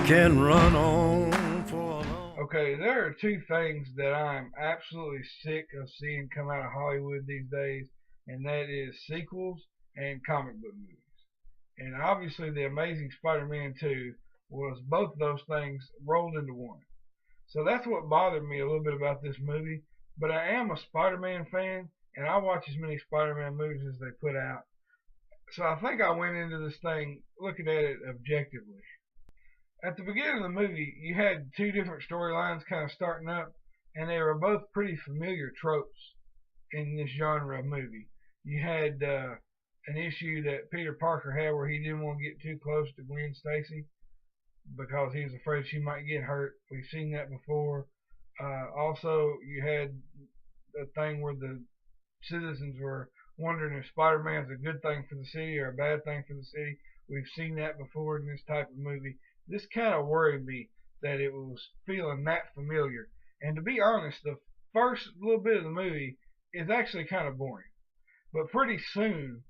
can run on for a long. Okay, there are two things that I'm absolutely sick of seeing come out of Hollywood these days, and that is sequels and comic book movies. And obviously, The Amazing Spider-Man 2 was both those things rolled into one. So that's what bothered me a little bit about this movie. But I am a Spider-Man fan, and I watch as many Spider-Man movies as they put out. So I think I went into this thing looking at it objectively. At the beginning of the movie, you had two different storylines kind of starting up, and they were both pretty familiar tropes in this genre of movie. You had an issue that Peter Parker had where he didn't want to get too close to Gwen Stacy because he was afraid she might get hurt. We've seen that before. Also, you had the thing where the citizens were wondering if Spider-Man's a good thing for the city or a bad thing for the city. We've seen that before in this type of movie. This kind of worried me that it was feeling that familiar. And to be honest, the first little bit of the movie is actually kind of boring. But pretty soon,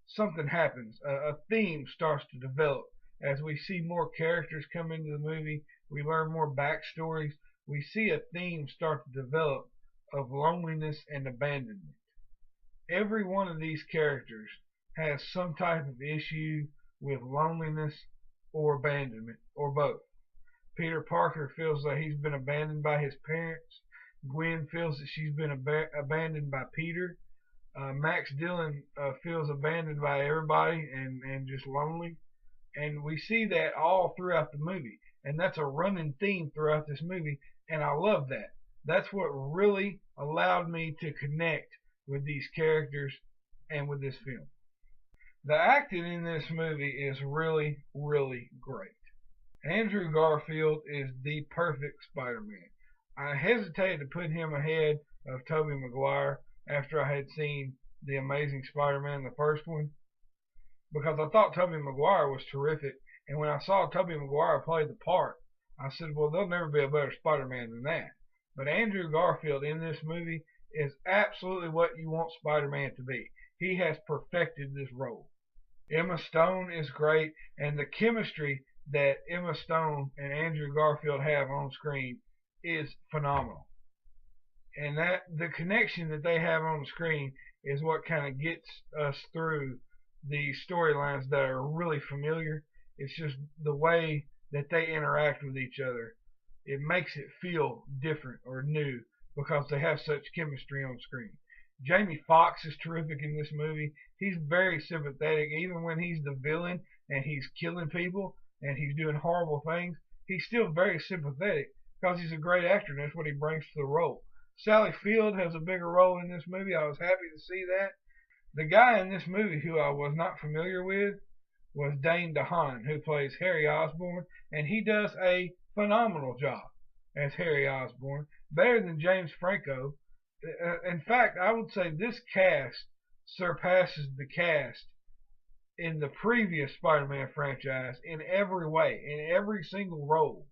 something happens. A theme starts to develop. As we see more characters come into the movie, we learn more backstories. We see a theme start to develop of loneliness and abandonment. Every one of these characters has some type of issue with loneliness or abandonment, or both. Peter Parker feels that he's been abandoned by his parents. Gwen feels that she's been abandoned by Peter. Max Dillon feels abandoned by everybody and just lonely. And we see that all throughout the movie. And that's a running theme throughout this movie. And I love that. That's what really allowed me to connect with these characters and with this film. The acting in this movie is really, really great. Andrew Garfield is the perfect Spider-Man. I hesitated to put him ahead of Tobey Maguire after I had seen The Amazing Spider-Man, the first one, because I thought Tobey Maguire was terrific. And when I saw Tobey Maguire play the part, I said, well, there'll never be a better Spider-Man than that. But Andrew Garfield in this movie is absolutely what you want Spider-Man to be. He has perfected this role. Emma Stone is great, and the chemistry that Emma Stone and Andrew Garfield have on screen is phenomenal. And that the connection that they have on the screen is what kind of gets us through the storylines that are really familiar. It's just the way that they interact with each other. It makes it feel different or new because they have such chemistry on screen. Jamie Foxx is terrific in this movie. He's very sympathetic, even when he's the villain and he's killing people and he's doing horrible things. He's still very sympathetic because he's a great actor and that's what he brings to the role. Sally Field has a bigger role in this movie. I was happy to see that. The guy in this movie who I was not familiar with was Dane DeHaan, who plays Harry Osborn, and he does a phenomenal job as Harry Osborn, better than James Franco. In fact, I would say this cast surpasses the cast in the previous Spider-Man franchise in every way, in every single role.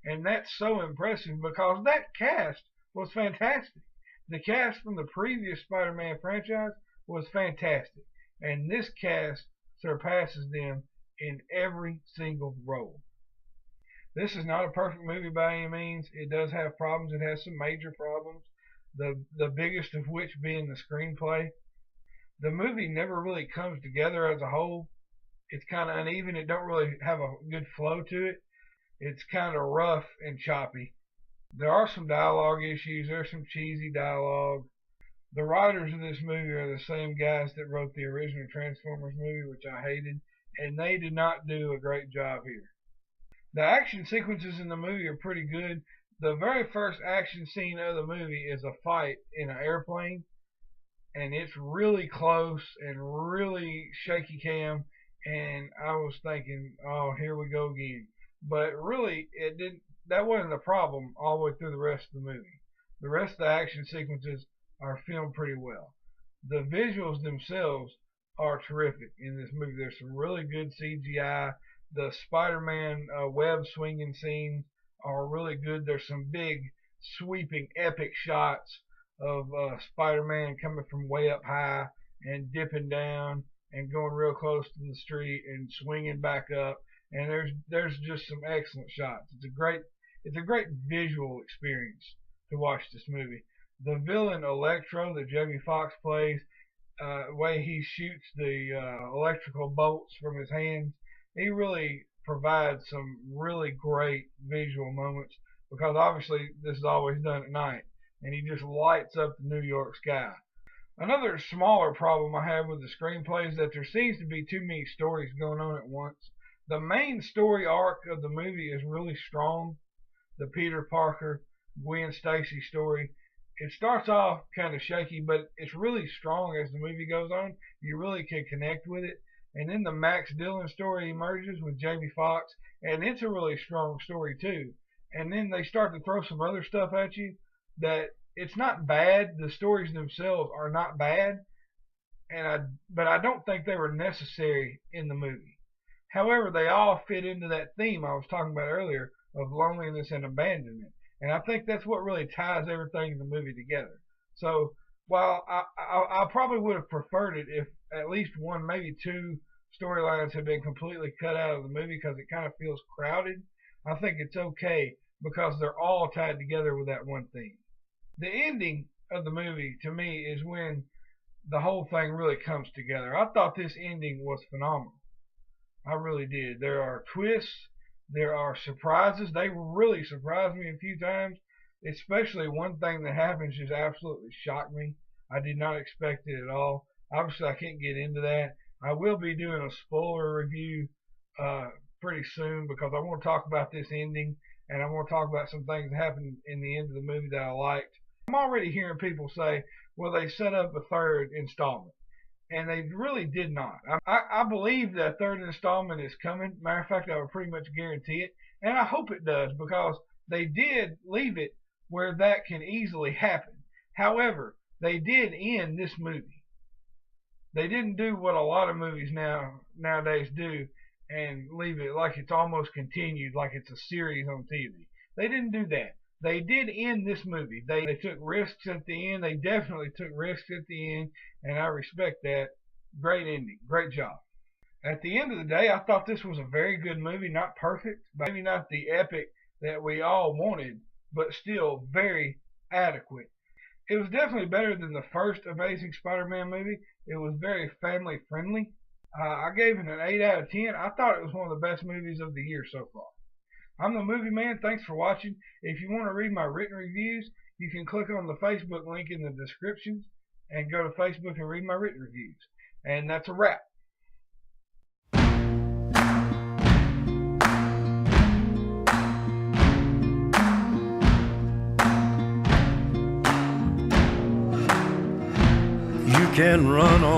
And that's so impressive because that cast was fantastic. The cast from the previous Spider-Man franchise was fantastic. And this cast surpasses them in every single role. This is not a perfect movie by any means. It does have problems. It has some major problems. The biggest of which being the screenplay. The movie never really comes together as a whole. It's kind of uneven. It don't really have a good flow to it. It's kind of rough and choppy. There are some dialogue issues. There's some cheesy dialogue. The writers of this movie are the same guys that wrote the original Transformers movie, which I hated, and they did not do a great job here. The action sequences in the movie are pretty good. The very first action scene of the movie is a fight in an airplane, and it's really close and really shaky cam, and I was thinking, oh, here we go again. But really, that wasn't the problem all the way through the rest of the movie. The rest of the action sequences are filmed pretty well. The visuals themselves are terrific in this movie. There's some really good CGI. The Spider-Man web swinging scenes are really good. There's some big, sweeping, epic shots of Spider-Man coming from way up high and dipping down and going real close to the street and swinging back up. and there's just some excellent shots. It's a great visual experience to watch this movie. The villain Electro that Jamie Foxx plays, way he shoots the electrical bolts from his hands, he really provides some really great visual moments because obviously this is always done at night, and he just lights up the New York sky. Another smaller problem I have with the screenplay is that there seems to be too many stories going on at once. The main story arc of the movie is really strong. The Peter Parker, Gwen Stacy story. It starts off kind of shaky, but it's really strong as the movie goes on. You really can connect with it. And then the Max Dillon story emerges with Jamie Foxx, and it's a really strong story too. And then they start to throw some other stuff at you that it's not bad. The stories themselves are not bad, but I don't think they were necessary in the movie. However, they all fit into that theme I was talking about earlier of loneliness and abandonment, and I think that's what really ties everything in the movie together. So while I probably would have preferred it if at least one, maybe two storylines had been completely cut out of the movie because it kind of feels crowded, I think it's okay because they're all tied together with that one theme. The ending of the movie to me is when the whole thing really comes together. I thought this ending was phenomenal. I really did. There are twists, there are surprises. They really surprised me a few times, especially one thing that happens just absolutely shocked me. I did not expect it at all. Obviously, I can't get into that. I will be doing a spoiler review pretty soon because I want to talk about this ending, and I want to talk about some things that happened in the end of the movie that I liked. I'm already hearing people say, well, they set up a third installment, and they really did not. I believe that third installment is coming. Matter of fact, I would pretty much guarantee it, and I hope it does because they did leave it where that can easily happen. However, they did end this movie. They didn't do what a lot of movies nowadays do and leave it like it's almost continued, like it's a series on TV. They didn't do that. They did end this movie. They took risks at the end. They definitely took risks at the end, and I respect that. Great ending. Great job. At the end of the day, I thought this was a very good movie. Not perfect, maybe not the epic that we all wanted, but still very adequate. It was definitely better than the first Amazing Spider-Man movie. It was very family friendly. I gave it an 8 out of 10. I thought it was one of the best movies of the year so far. I'm the Movie Man. Thanks for watching. If you want to read my written reviews, you can click on the Facebook link in the descriptions and go to Facebook and read my written reviews. And that's a wrap. You can run on.